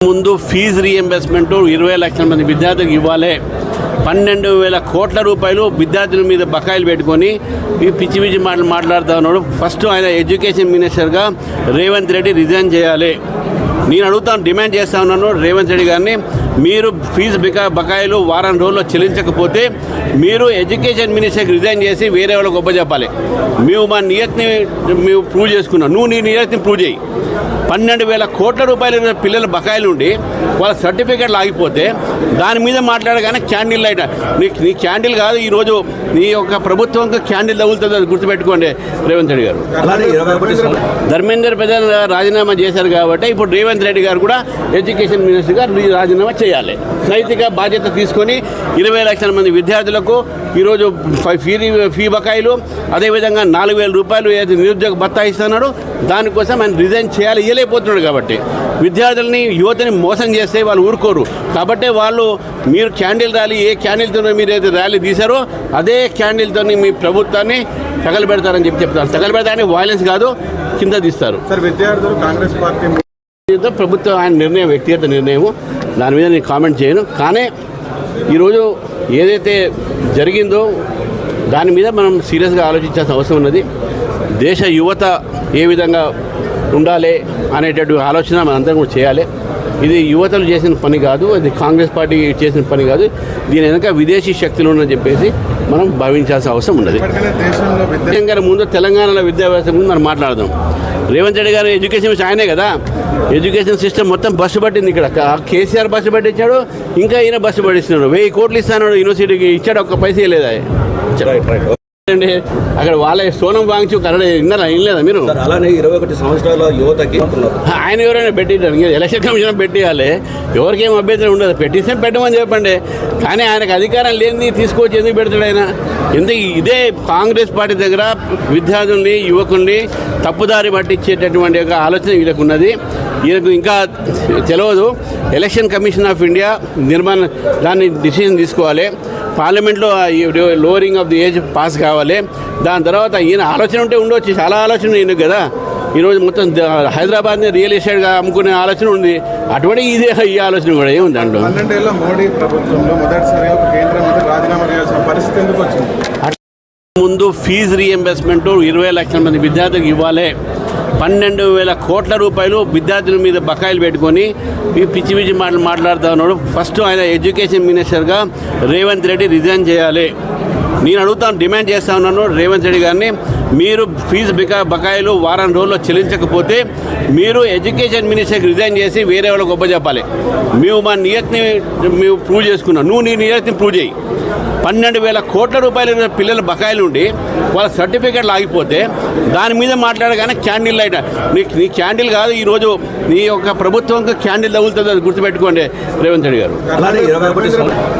ముందు fee reimbursement 20 లక్షల మంది విద్యార్థులకు ఇవ్వాలి. 12,000 కోట్ల రూపాయలు విద్యార్థుల మీద బకాయిలు పెట్టుకొని ఈ పిచ్చి పిచ్చి మాట్లాడుతూ ఉన్నాడు. ఫస్ట్ ఆయన ఎడ్యుకేషన్ మినిస్టర్గా రేవంత్ రెడ్డి రిజైన్ చేయాలి. నేను అడుగుతాను, డిమాండ్ చేస్తా ఉన్నాను రేవంత్ రెడ్డి గారిని, మీరు ఫీజు బకాయిలు వారం రోజుల్లో చెల్లించకపోతే మీరు ఎడ్యుకేషన్ మినిస్టర్కి రిజైన్ చేసి వేరే వాళ్ళకి గొప్ప చెప్పాలి. మేము మా నియత్ని మేము ప్రూవ్ చేసుకున్నాం, నువ్వు నీ నియత్ని ప్రూవ్ చేయి. 12,000 కోట్ల రూపాయల పిల్లల బకాయిలు ఉండి వాళ్ళ సర్టిఫికేట్లు ఆగిపోతే దాని మీద మాట్లాడగానే క్యాండిల్ లైట్, నీ క్యాండిల్ కాదు, ఈరోజు నీ యొక్క ప్రభుత్వంకి క్యాండిల్ తగులుతుంది, అది గుర్తుపెట్టుకోండి రేవంత్ రెడ్డి గారు. ధర్మేందర్ ప్రధాన్ రాజీనామా చేశారు కాబట్టి ఇప్పుడు రేవంత్ రెడ్డి గారు కూడా ఎడ్యుకేషన్ మినిస్టర్గా రాజీనామా చేయాలి. నైతిక బాధ్యత తీసుకొని 20 లక్షల మంది విద్యార్థులకు ఈరోజు ఫీ బకాయిలు, అదేవిధంగా 4,000 రూపాయలు ఏది నిరుద్యోగ భత్తా ఇస్తున్నాడు, దానికోసం ఆయన రిజైన్ చేయాలి. ఇయ్యలేకపోతున్నాడు కాబట్టి విద్యార్థులని యువతని మోసం చేస్తే వాళ్ళు ఊరుకోరు. కాబట్టి వాళ్ళు మీరు క్యాండిల్ ర్యాలీ, ఏ క్యాండిల్తో మీరు ఏదైతే ర్యాలీ తీశారో అదే క్యాండిల్తో మీ ప్రభుత్వాన్ని తగలబెడతారని చెప్తారు. తగలబెడతారని వైలెన్స్ కాదు, కింద తీస్తారు. సార్, విద్యార్థులు కాంగ్రెస్ పార్టీ ప్రభుత్వం ఆయన నిర్ణయం, వ్యక్తిగత నిర్ణయం, దాని మీద నేను కామెంట్ చేయను. కానీ ఈరోజు ఏదైతే జరిగిందో దాని మీద మనం సీరియస్గా ఆలోచించాల్సిన అవసరం ఉన్నది. దేశ యువత ఏ విధంగా ఉండాలి అనేటటువంటి ఆలోచన మనందరం కూడా చేయాలి. ఇది యువతలు చేసిన పని కాదు, అది కాంగ్రెస్ పార్టీ చేసిన పని కాదు, దీని వెనక విదేశీ శక్తులు ఉన్నాయని చెప్పేసి మనం భావించాల్సిన అవసరం ఉన్నది. ముందు తెలంగాణలో విద్యా వ్యవస్థ ముందు మనం మాట్లాడదాం. రేవంత్ రెడ్డి గారు ఎడ్యుకేషన్ ఆయనే కదా, ఎడ్యుకేషన్ సిస్టమ్ మొత్తం బస్సు పట్టింది. ఇక్కడ కేసీఆర్ బస్సు పట్టించాడు, ఇంకా ఈయన బస్సు పట్టిస్తున్నాడు. 1000 కోట్లు ఇస్తాడు యూనివర్సిటీకి, ఇచ్చాడు, ఒక్క పైసే లేదా అండి. అక్కడ వాళ్ళ సోనం వాంగ్చు కన్నడ వినలేదా మీరు? అలానే 21 సంవత్సరాల యువతకి ఆయన ఎవరైనా పెట్టింటారు, ఎలక్షన్ కమిషన్ పెట్టేయాలి, ఎవరికేం అభ్యంతరం ఉండదు, పెట్టిస్తే పెట్టమని చెప్పండి. కానీ ఆయనకు అధికారం లేనిది తీసుకొచ్చి ఎందుకు పెడతాడు ఆయన? ఇదే కాంగ్రెస్ పార్టీ దగ్గర విద్యార్థుల్ని, యువకుల్ని తప్పుదారి పట్టించేటటువంటి ఒక ఆలోచన వీళ్ళకు ఉన్నది. ఈయనకు ఇంకా తెలియదు. ఎలక్షన్ కమిషన్ ఆఫ్ ఇండియా దాన్ని డిసిషన్ తీసుకోవాలి. పార్లమెంట్లో lowering of the age pass కావాలి. దాని తర్వాత ఈయన ఆలోచన ఉంటే ఉండవచ్చు, చాలా ఆలోచన ఈయన కదా. ఈరోజు మొత్తం హైదరాబాద్ని రియల్ ఎస్టేట్గా అమ్ముకునే ఆలోచన ఉంది. అటువంటి ఈ ఆలోచన కూడా ఏముంది దాంట్లో. 12 ఏళ్ల మోడీ ప్రభుత్వంలో మొదటిసారిగా ఒక కేంద్ర మంత్రి రాజీనామా చేయాల్సిన పరిస్థితి ఎందుకు వచ్చింది? ముందు ఫీజు రీఎంబర్స్మెంట్ 20 లక్షల మంది విద్యార్థులకు ఇవ్వాలి. 12,000 కోట్ల రూపాయలు విద్యార్థుల మీద బకాయిలు పెట్టుకొని ఈ పిచ్చి పిచ్చి మాట్లాడుతూ ఉన్నాడు. ఫస్ట్ ఆయన ఎడ్యుకేషన్ మినిస్టర్గా రేవంత్ రెడ్డి రిజైన్ చేయాలి. నేను అడుగుతాను, డిమాండ్ చేస్తా ఉన్నాను రేవంత్ రెడ్డి గారిని, మీరు ఫీజు బకాయిలు వారం రోజుల్లో చెల్లించకపోతే మీరు ఎడ్యుకేషన్ మినిస్టర్కి రిజైన్ చేసి వేరే వాళ్ళకి గొప్ప చెప్పాలి. మేము మా నియత్ని మేము ప్రూవ్ చేసుకున్నాం, నువ్వు నీ నియత్ని ప్రూవ్ చేయి. 12,000 కోట్ల రూపాయల పిల్లల బకాయిలు ఉండి వాళ్ళ సర్టిఫికేట్లు ఆగిపోతే దాని మీద మాట్లాడగానే క్యాండిల్ లైట్, నీ క్యాండిల్ కాదు, ఈరోజు నీ యొక్క ప్రభుత్వంకి క్యాండిల్ తగులుతుంది, అది గుర్తుపెట్టుకోండి రేవంత్ రెడ్డి గారు.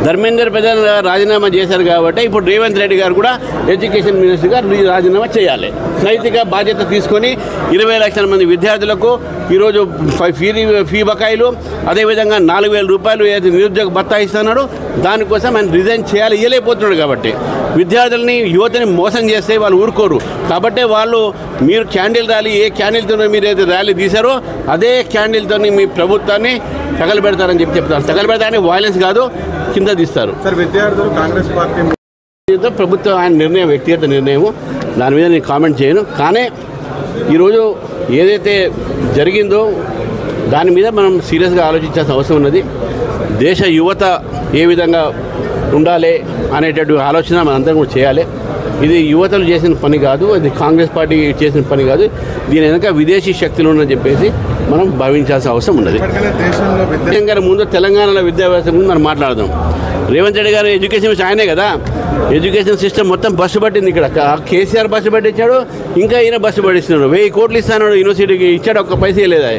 ధర్మేందర్ ప్రధాన్ రాజీనామా చేశారు కాబట్టి ఇప్పుడు రేవంత్ రెడ్డి గారు కూడా ఎడ్యుకేషన్ మినిస్టర్గా రాజీనామా చేయాలి. నైతిక బాధ్యత తీసుకొని 20 లక్షల మంది విద్యార్థులకు ఈరోజు ఫీ బకాయిలు, అదేవిధంగా 4,000 రూపాయలు ఏది నిరుద్యోగ భత్తా ఇస్తున్నాడు, దానికోసం ఆయన రిజైన్ చేయాలి. ఇయ్యలేకపోతున్నాడు కాబట్టి విద్యార్థులని యువతని మోసం చేస్తే వాళ్ళు ఊరుకోరు. కాబట్టి వాళ్ళు మీరు క్యాండిల్ ర్యాలీ, ఏ క్యాండిల్తో మీరు ఏదైతే ర్యాలీ తీశారో అదే క్యాండిల్తో మీ ప్రభుత్వాన్ని తగలబెడతారని చెప్తారు. తగలబెడతారని వైలెన్స్ కాదు, కింద తీస్తారు. సార్, విద్యార్థులు కాంగ్రెస్ పార్టీ ప్రభుత్వం ఆయన నిర్ణయం, వ్యక్తిగత నిర్ణయం, దాని మీద నేను కామెంట్ చేయను. కానీ ఈరోజు ఏదైతే జరిగిందో దాని మీద మనం సీరియస్గా ఆలోచించాల్సిన అవసరం ఉన్నది. దేశ యువత ఏ విధంగా ఉండాలి అనేటటువంటి ఆలోచన మనందరం కూడా చేయాలి. ఇది యువతలు చేసిన పని కాదు, అది కాంగ్రెస్ పార్టీ చేసిన పని కాదు, దీని వెనక విదేశీ శక్తులు ఉన్నాయని చెప్పేసి మనం భావించాల్సిన అవసరం ఉన్నది. ముందు తెలంగాణలో విద్యా వ్యవస్థ ముందు మనం మాట్లాడదాం. రేవంత్ రెడ్డి గారు ఎడ్యుకేషన్ ఆయనే కదా, ఎడ్యుకేషన్ సిస్టమ్ మొత్తం బస్సు పట్టింది. ఇక్కడ కేసీఆర్ బస్సు పట్టించాడు, ఇంకా ఈయన బస్సు పట్టిస్తున్నాడు. 1000 కోట్లు ఇస్తాడు యూనివర్సిటీకి, ఇచ్చాడు, ఒక్క పైసే లేదా.